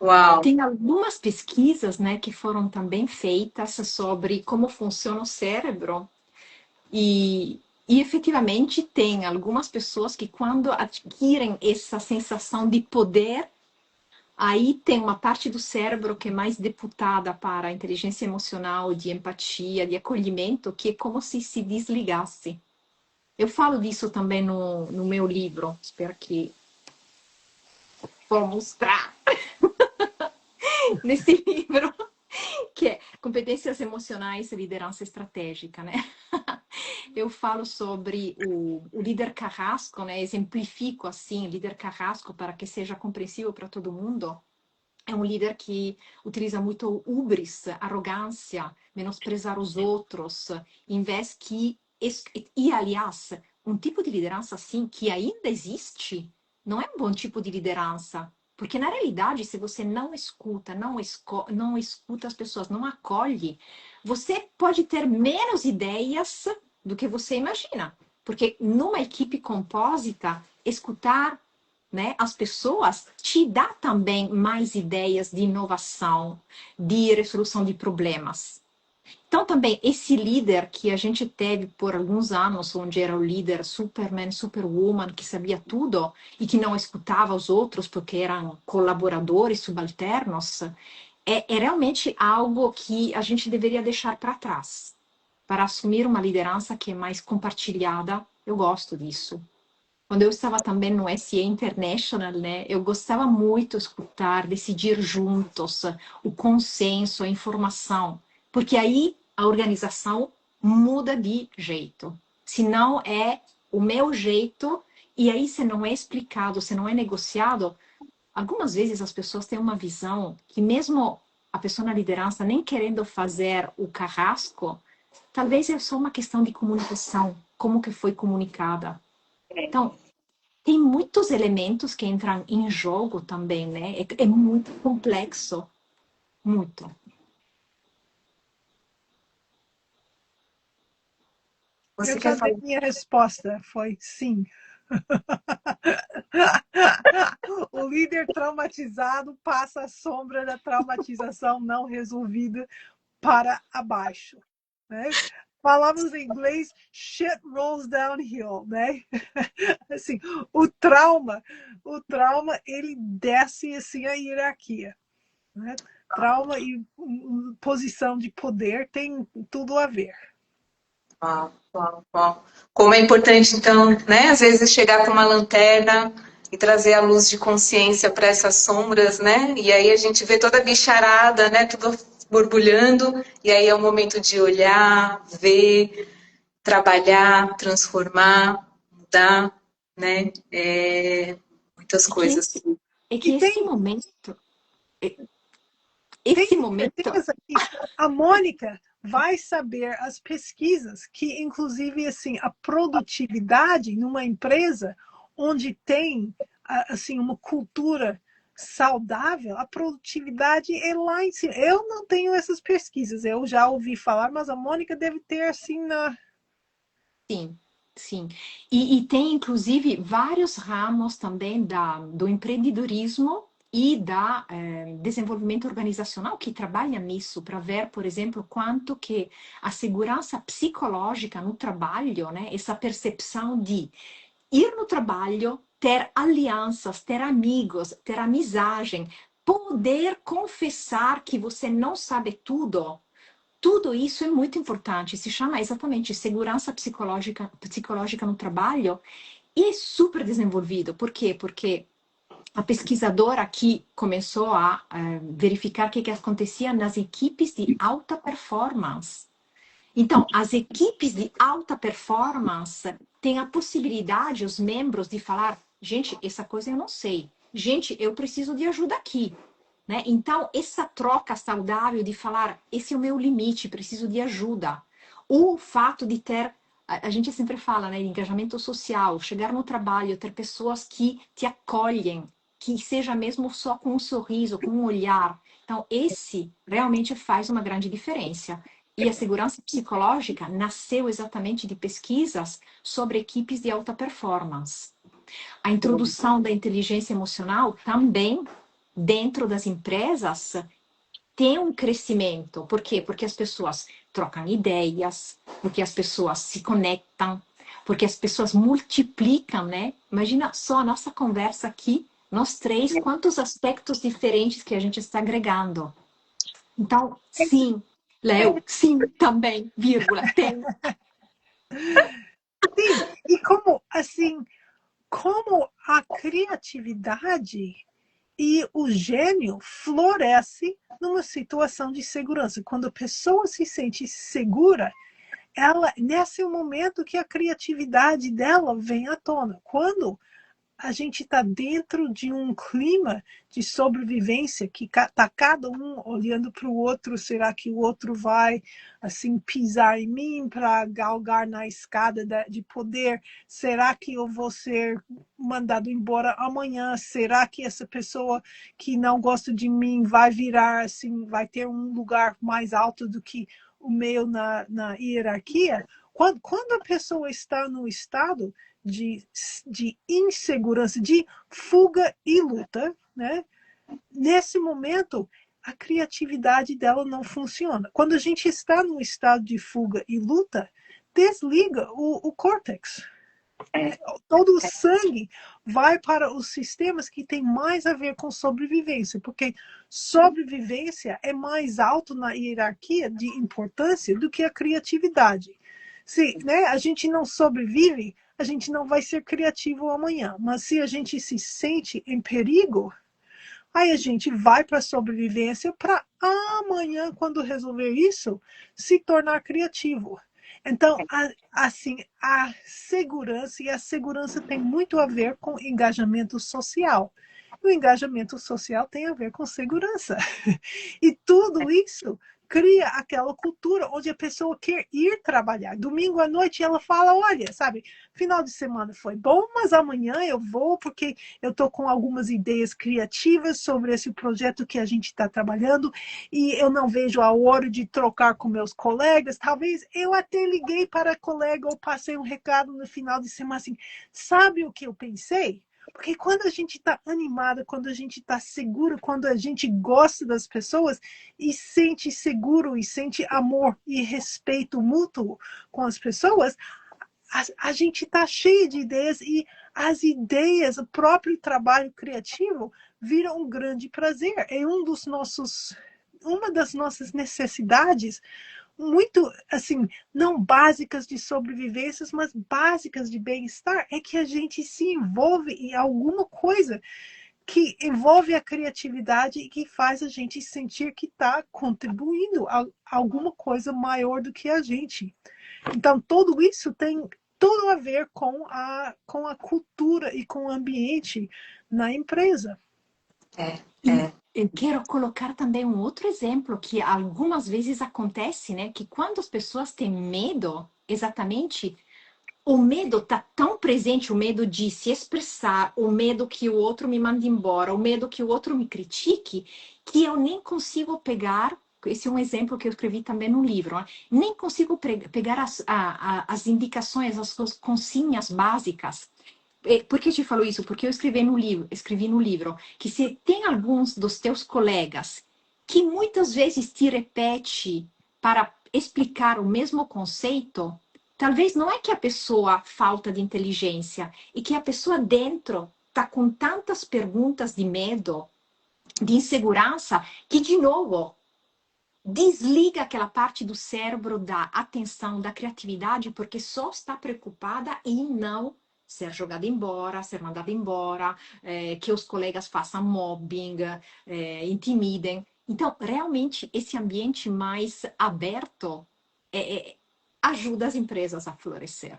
Uau. Tem algumas pesquisas, né, que foram também feitas sobre como funciona o cérebro e efetivamente tem algumas pessoas que quando adquirem essa sensação de poder, aí tem uma parte do cérebro que é mais deputada para a inteligência emocional, de empatia, de acolhimento, que é como se desligasse. Eu falo disso também no meu livro, espero que vou mostrar nesse livro, que é Competências Emocionais e Liderança Estratégica, né? Eu falo sobre o líder carrasco, né? Exemplifico assim, líder carrasco para que seja compreensível para todo mundo. É um líder que utiliza muito hubris, arrogância, menosprezar os outros, em vez que... E, aliás, um tipo de liderança assim, que ainda existe, não é um bom tipo de liderança. Porque, na realidade, se você não escuta, não escuta as pessoas, não acolhe, você pode ter menos ideias do que você imagina. Porque numa equipe compósita, escutar, né, as pessoas te dá também mais ideias de inovação, de resolução de problemas. Então, também, esse líder que a gente teve por alguns anos, onde era o líder Superman, Superwoman, que sabia tudo e que não escutava os outros porque eram colaboradores subalternos, é realmente algo que a gente deveria deixar para trás, para assumir uma liderança que é mais compartilhada. Eu gosto disso. Quando eu estava também no SE International, né, eu gostava muito de escutar, decidir juntos, o consenso, a informação, porque aí a organização muda de jeito. Se não é o meu jeito, e aí se não é explicado, se não é negociado, algumas vezes as pessoas têm uma visão que mesmo a pessoa na liderança nem querendo fazer o carrasco, talvez é só uma questão de comunicação, como que foi comunicada. Então, tem muitos elementos que entram em jogo também, né? É muito complexo. Muito. Você Eu já quer dei falar? minha resposta, foi sim. O líder traumatizado passa a sombra da traumatização não resolvida para abaixo, né? Falamos em inglês, shit rolls downhill, né? Assim, o trauma, ele desce assim a hierarquia, né? Trauma e posição de poder tem tudo a ver. Uau, uau, uau. Como é importante, então, né? Às vezes chegar com uma lanterna e trazer a luz de consciência para essas sombras, né? E aí a gente vê toda a bicharada, né? Tudo borbulhando, e aí é o momento de olhar, ver, trabalhar, transformar, mudar, né? Muitas É que, coisas. é E que tem, esse tenho momento, certeza que a Mônica vai saber as pesquisas que, inclusive, assim, a produtividade numa empresa onde tem assim uma cultura saudável, a produtividade é lá em cima. Eu não tenho essas pesquisas, eu já ouvi falar, mas a Mônica deve ter assim na. sim, sim. E tem, inclusive, vários ramos também do empreendedorismo e da desenvolvimento organizacional que trabalha nisso, para ver, por exemplo, quanto que a segurança psicológica no trabalho, né, essa percepção de ir no trabalho, ter alianças, ter amigos, ter amizade, poder confessar que você não sabe tudo isso é muito importante. Se chama exatamente segurança psicológica no trabalho e é super desenvolvido. Por quê? Porque a pesquisadora aqui começou a verificar o que acontecia nas equipes de alta performance. Então, as equipes de alta performance têm a possibilidade, os membros, de falar: gente, essa coisa eu não sei. Gente, eu preciso de ajuda aqui. Né? Então, essa troca saudável de falar: esse é o meu limite, preciso de ajuda. O fato de ter, a gente sempre fala, né, de engajamento social, chegar no trabalho, ter pessoas que te acolhem, que seja mesmo só com um sorriso, com um olhar. Então, esse realmente faz uma grande diferença. E a segurança psicológica nasceu exatamente de pesquisas sobre equipes de alta performance. A introdução da inteligência emocional também, dentro das empresas, tem um crescimento. Por quê? Porque as pessoas trocam ideias, porque as pessoas se conectam, porque as pessoas multiplicam, né? Imagina só a nossa conversa aqui, nós três, quantos aspectos diferentes que a gente está agregando. Então, sim, Léo, sim, também, vírgula, tem. Sim, e como assim, como a criatividade e o gênio floresce numa situação de segurança. Quando a pessoa se sente segura, ela nesse é o momento que a criatividade dela vem à tona. Quando a gente está dentro de um clima de sobrevivência que está cada um olhando para o outro. Será que o outro vai assim pisar em mim para galgar na escada de poder? Será que eu vou ser mandado embora amanhã? Será que essa pessoa que não gosta de mim vai virar assim, vai ter um lugar mais alto do que o meu na hierarquia? Quando a pessoa está no estado de insegurança, de fuga e luta, né? Nesse momento, a criatividade dela não funciona. Quando a gente está no estado de fuga e luta, desliga o córtex. Todo o sangue vai para os sistemas que têm mais a ver com sobrevivência, porque sobrevivência é mais alto na hierarquia de importância do que a criatividade. Se, né, a gente não sobrevive, a gente não vai ser criativo amanhã, mas se a gente se sente em perigo, aí a gente vai para a sobrevivência para amanhã, quando resolver isso, se tornar criativo. Então, assim, a segurança tem muito a ver com engajamento social. O engajamento social tem a ver com segurança. E tudo isso cria aquela cultura onde a pessoa quer ir trabalhar. Domingo à noite ela fala, olha, sabe, final de semana foi bom, mas amanhã eu vou porque eu estou com algumas ideias criativas sobre esse projeto que a gente está trabalhando e eu não vejo a hora de trocar com meus colegas. Talvez eu até liguei para a colega ou passei um recado no final de semana assim, sabe o que eu pensei? Porque quando a gente está animada, quando a gente está seguro, quando a gente gosta das pessoas e sente seguro e sente amor e respeito mútuo com as pessoas, a gente está cheio de ideias e as ideias, o próprio trabalho criativo vira um grande prazer. É uma das nossas necessidades muito, assim, não básicas de sobrevivência, mas básicas de bem-estar, é que a gente se envolve em alguma coisa que envolve a criatividade e que faz a gente sentir que está contribuindo a alguma coisa maior do que a gente. Então, tudo isso tem tudo a ver com a cultura e com o ambiente na empresa. E eu quero colocar também um outro exemplo que algumas vezes acontece, né? Que quando as pessoas têm medo, exatamente, o medo está tão presente, o medo de se expressar, o medo que o outro me mande embora, o medo que o outro me critique, que eu nem consigo pegar. Esse é um exemplo que eu escrevi também no livro. Né? Nem consigo pegar as indicações, as consignas básicas. Por que eu te falo isso? Porque eu escrevi no livro que se tem alguns dos teus colegas que muitas vezes te repete para explicar o mesmo conceito, talvez não é que a pessoa falta de inteligência, e que a pessoa dentro está com tantas perguntas de medo, de insegurança, que, de novo, desliga aquela parte do cérebro da atenção, da criatividade, porque só está preocupada em não ser jogada embora, ser mandada embora, que os colegas façam mobbing, intimidem. Então, realmente, esse ambiente mais aberto ajuda as empresas a florescer.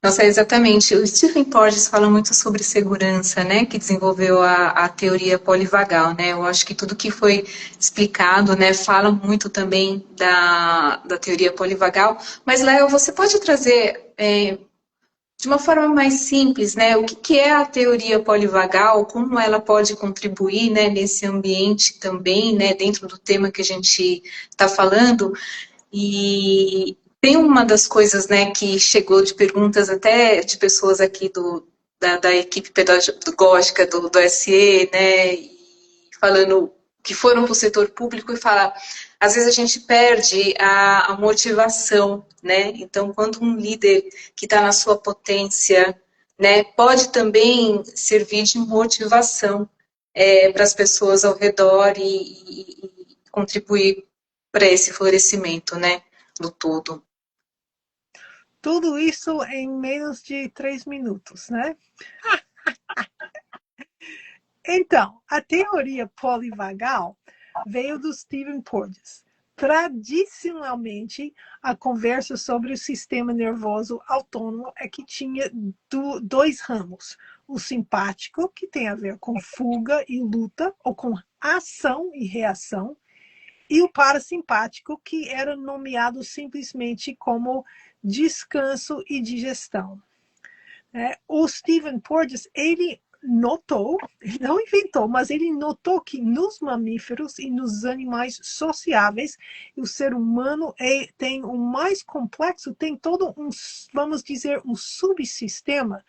Nossa, exatamente. O Stephen Porges fala muito sobre segurança, né, que desenvolveu a teoria polivagal, né. Eu acho que tudo que foi explicado, né, fala muito também da teoria polivagal. Mas, Léo, você pode trazer de uma forma mais simples, né, o que é a teoria polivagal, como ela pode contribuir, né, nesse ambiente também, né, dentro do tema que a gente está falando. E tem uma das coisas, né, que chegou de perguntas até de pessoas aqui da equipe pedagógica do SE, né, e falando que foram para o setor público e falar, às vezes a gente perde a motivação, né, então quando um líder que está na sua potência, né, pode também servir de motivação para as pessoas ao redor e contribuir para esse florescimento, né, do todo. Tudo isso em menos de 3 minutos, né? Então, a teoria polivagal veio do Stephen Porges. tradicionalmente, a conversa sobre o sistema nervoso autônomo é que tinha dois ramos. O simpático, que tem a ver com fuga e luta, ou com ação e reação, e o parasimpático, que era nomeado simplesmente como descanso e digestão. O Stephen Porges, ele notou, ele não inventou, mas ele notou que nos mamíferos e nos animais sociáveis, o ser humano tem o mais complexo, tem todo um, vamos dizer, um subsistema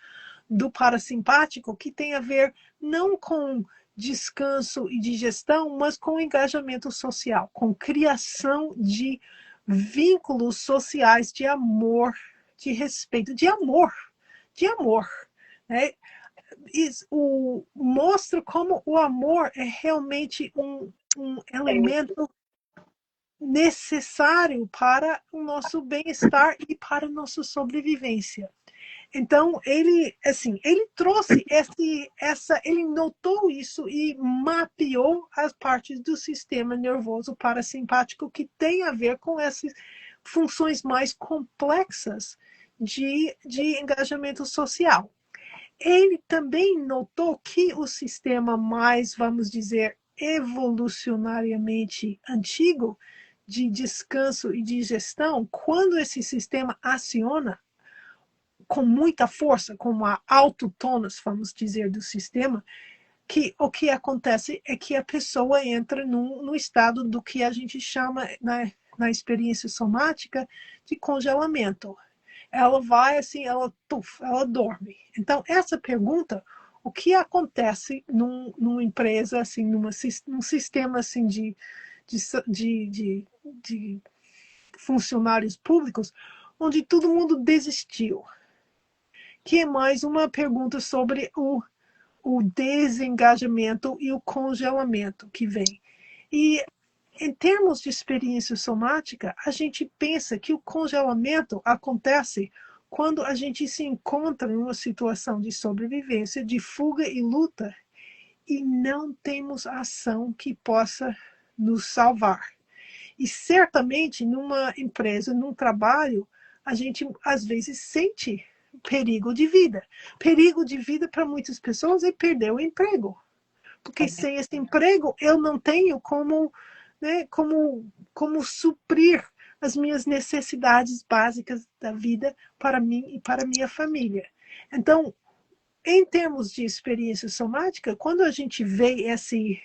do parasimpático que tem a ver não com descanso e digestão, mas com engajamento social, com criação de vínculos sociais de amor, de respeito, de amor, né? Mostra como o amor é realmente um elemento necessário para o nosso bem-estar e para a nossa sobrevivência. Então, ele trouxe ele notou isso e mapeou as partes do sistema nervoso parasimpático que tem a ver com essas funções mais complexas de engajamento social. Ele também notou que o sistema mais, vamos dizer, evolucionariamente antigo de descanso e digestão, quando esse sistema aciona com muita força, como a autotonos, vamos dizer, do sistema, que o que acontece é que a pessoa entra no estado do que a gente chama, na experiência somática, de congelamento. Ela vai assim, ela dorme. Então, essa pergunta, o que acontece numa empresa, assim, num sistema assim, de funcionários públicos, onde todo mundo desistiu? Que é mais uma pergunta sobre o desengajamento e o congelamento que vem. E em termos de experiência somática, a gente pensa que o congelamento acontece quando a gente se encontra em uma situação de sobrevivência, de fuga e luta, e não temos ação que possa nos salvar. E certamente numa empresa, num trabalho, a gente às vezes sente perigo de vida. Perigo de vida para muitas pessoas é perder o emprego. Porque sem esse emprego eu não tenho como suprir as minhas necessidades básicas da vida para mim e para minha família. Então, em termos de experiência somática, quando a gente vê esse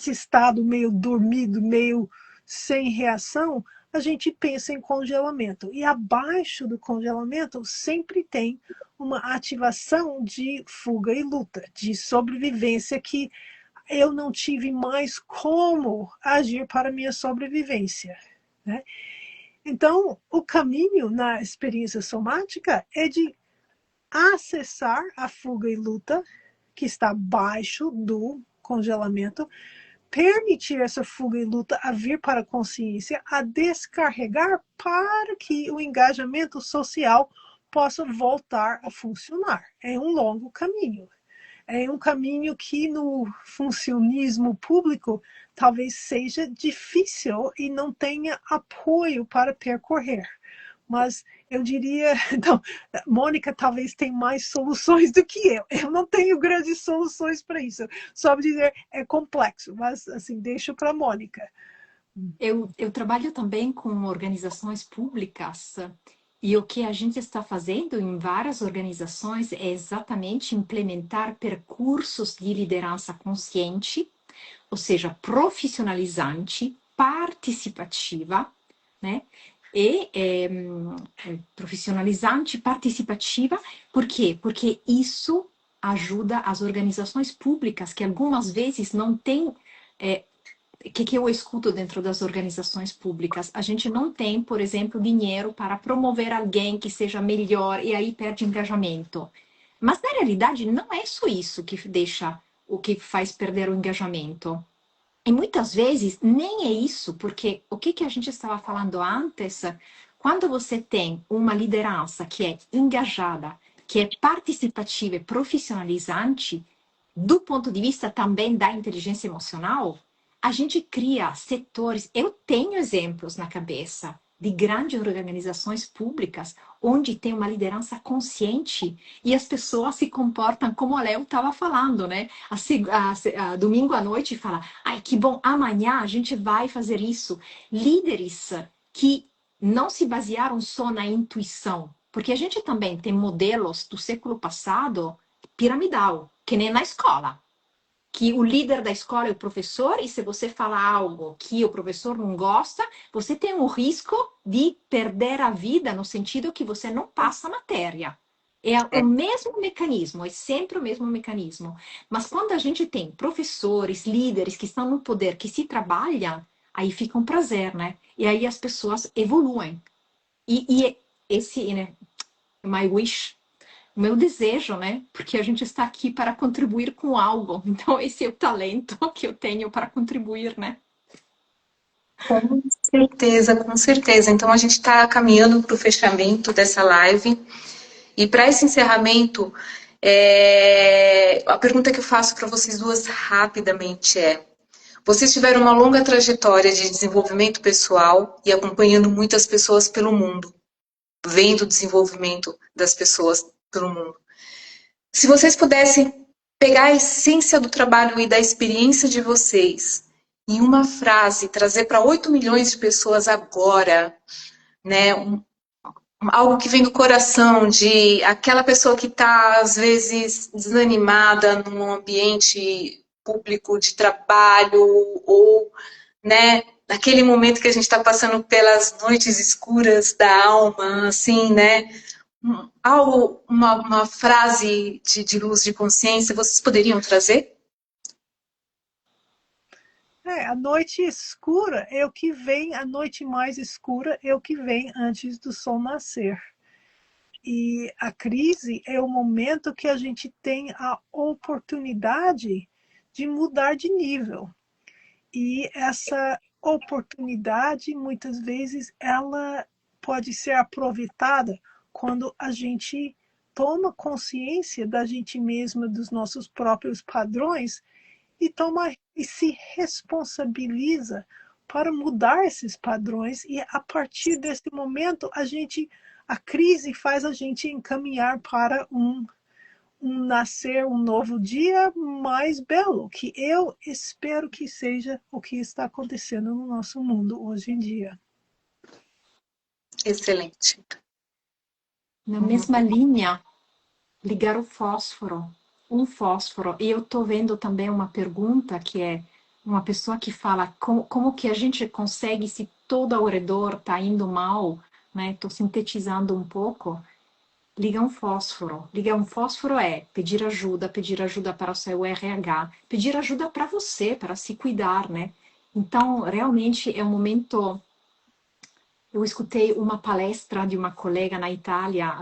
estado meio dormido, meio sem reação, a gente pensa em congelamento. E abaixo do congelamento sempre tem uma ativação de fuga e luta, de sobrevivência, que eu não tive mais como agir para minha sobrevivência, né? Então, o caminho na experiência somática é de acessar a fuga e luta, que está abaixo do congelamento, permitir essa fuga e luta a vir para a consciência, a descarregar para que o engajamento social possa voltar a funcionar. É um longo caminho. É um caminho que no funcionismo público talvez seja difícil e não tenha apoio para percorrer. Mas eu diria, então, Mônica talvez tenha mais soluções do que eu. Eu não tenho grandes soluções para isso. Só dizer, é complexo, mas assim, deixo para a Mônica. Eu trabalho também com organizações públicas e o que a gente está fazendo em várias organizações é exatamente implementar percursos de liderança consciente, ou seja, profissionalizante, participativa, né? Profissionalizante, participativa. Por quê? Porque isso ajuda as organizações públicas, que algumas vezes não têm... O que eu escuto dentro das organizações públicas? A gente não tem, por exemplo, dinheiro para promover alguém que seja melhor e aí perde engajamento. Mas, na realidade, não é só isso que deixa o que faz perder o engajamento. E muitas vezes nem é isso, porque o que a gente estava falando antes, quando você tem uma liderança que é engajada, que é participativa e profissionalizante, do ponto de vista também da inteligência emocional, a gente cria setores. Eu tenho exemplos na cabeça de grandes organizações públicas onde tem uma liderança consciente e as pessoas se comportam como a Léo estava falando, né? A domingo à noite fala, ai, que bom, amanhã a gente vai fazer isso. Líderes que não se basearam só na intuição, porque a gente também tem modelos do século passado piramidal, que nem na escola. Que o líder da escola é o professor, e se você falar algo que o professor não gosta, você tem um risco de perder a vida, no sentido que você não passa a matéria. É o mesmo mecanismo, é sempre o mesmo mecanismo. Mas quando a gente tem professores, líderes que estão no poder, que se trabalham, aí fica um prazer, né? E aí as pessoas evoluem. E esse, né, my wish, meu desejo, né? Porque a gente está aqui para contribuir com algo. Então, esse é o talento que eu tenho para contribuir, né? Com certeza, com certeza. Então, a gente está caminhando para o fechamento dessa live. E para esse encerramento, a pergunta que eu faço para vocês duas rapidamente é: vocês tiveram uma longa trajetória de desenvolvimento pessoal e acompanhando muitas pessoas pelo mundo, vendo o desenvolvimento das pessoas pelo mundo. Se vocês pudessem pegar a essência do trabalho e da experiência de vocês em uma frase, trazer para 8 milhões de pessoas agora, né, algo que vem do coração, de aquela pessoa que está, às vezes, desanimada num ambiente público de trabalho, ou, né, naquele momento que a gente está passando pelas noites escuras da alma, assim, né, algo, uma frase de luz de consciência, vocês poderiam trazer? A noite escura é o que vem, a noite mais escura é o que vem antes do sol nascer. E a crise é o momento que a gente tem a oportunidade de mudar de nível. E essa oportunidade, muitas vezes, ela pode ser aproveitada quando a gente toma consciência da gente mesma, dos nossos próprios padrões, e se responsabiliza para mudar esses padrões, e a partir desse momento a crise faz a gente encaminhar para um nascer, um novo dia mais belo, que eu espero que seja o que está acontecendo no nosso mundo hoje em dia. Excelente. Na mesma linha, ligar o fósforo, um fósforo. E eu estou vendo também uma pergunta que é uma pessoa que fala como que a gente consegue se todo ao redor está indo mal, né? Estou sintetizando um pouco. Ligar um fósforo. Ligar um fósforo é pedir ajuda para o seu RH, pedir ajuda para você, para se cuidar, né? Então, realmente é um momento. Eu escutei uma palestra de uma colega na Itália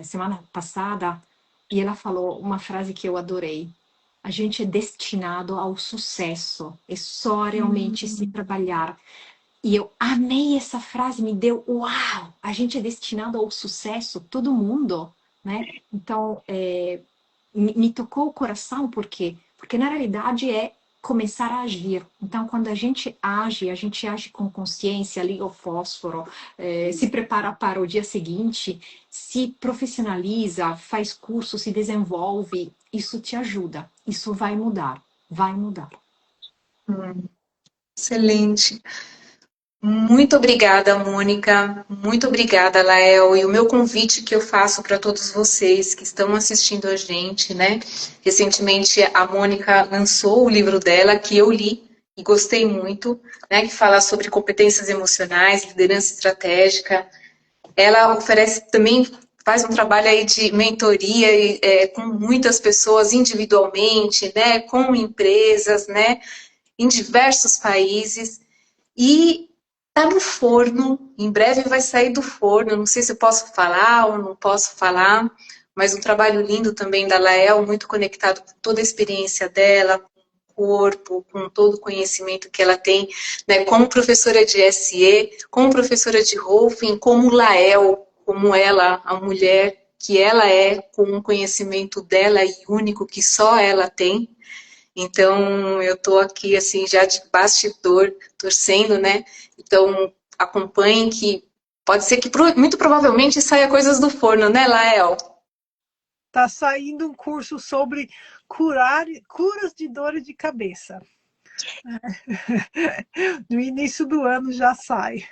semana passada, e ela falou uma frase que eu adorei: a gente é destinado ao sucesso, é só realmente se trabalhar. E eu amei essa frase, me deu uau, a gente é destinado ao sucesso, todo mundo, né? Então, me tocou o coração, por quê? Porque na realidade é começar a agir. Então, quando a gente age com consciência, liga o fósforo, se prepara para o dia seguinte, se profissionaliza, faz curso, se desenvolve, isso te ajuda, isso vai mudar, vai mudar. Excelente. Muito obrigada, Mônica. Muito obrigada, Lael. E o meu convite que eu faço para todos vocês que estão assistindo a gente, né? Recentemente, a Mônica lançou o livro dela, que eu li e gostei muito, né? Que fala sobre competências emocionais, liderança estratégica. Ela oferece também, faz um trabalho aí de mentoria com muitas pessoas individualmente, né? Com empresas, né? Em diversos países. E tá no forno, em breve vai sair do forno, não sei se eu posso falar ou não posso falar, mas um trabalho lindo também da Lael, muito conectado com toda a experiência dela, com o corpo, com todo o conhecimento que ela tem, né, como professora de SE, como professora de Rolfing, como Lael, como ela, a mulher que ela é, com um conhecimento dela e único que só ela tem. Então, eu estou aqui, assim, já de bastidor, torcendo, né? Então, acompanhem que pode ser que muito provavelmente saia coisas do forno, né, Lael? Tá saindo um curso sobre curas de dores de cabeça. No início do ano já sai.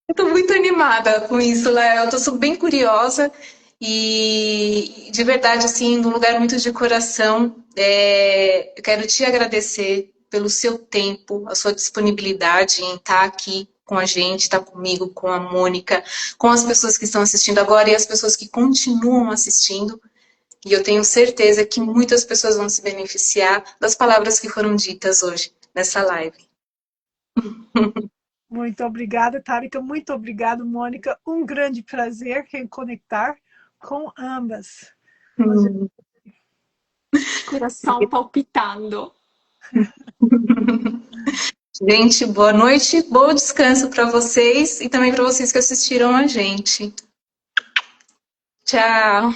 Eu tô muito animada com isso, Léo. Eu tô bem curiosa e, de verdade, assim, num lugar muito de coração, eu quero te agradecer pelo seu tempo, a sua disponibilidade em estar aqui com a gente, estar comigo, com a Mônica, com as pessoas que estão assistindo agora e as pessoas que continuam assistindo. E eu tenho certeza que muitas pessoas vão se beneficiar das palavras que foram ditas hoje nessa live. Muito obrigada, Tárika. Muito obrigada, Mônica. Um grande prazer reconectar com ambas. Coração palpitando. Gente, boa noite, bom descanso para vocês e também para vocês que assistiram a gente. Tchau.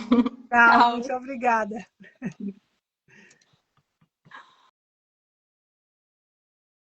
Tchau, muito obrigada.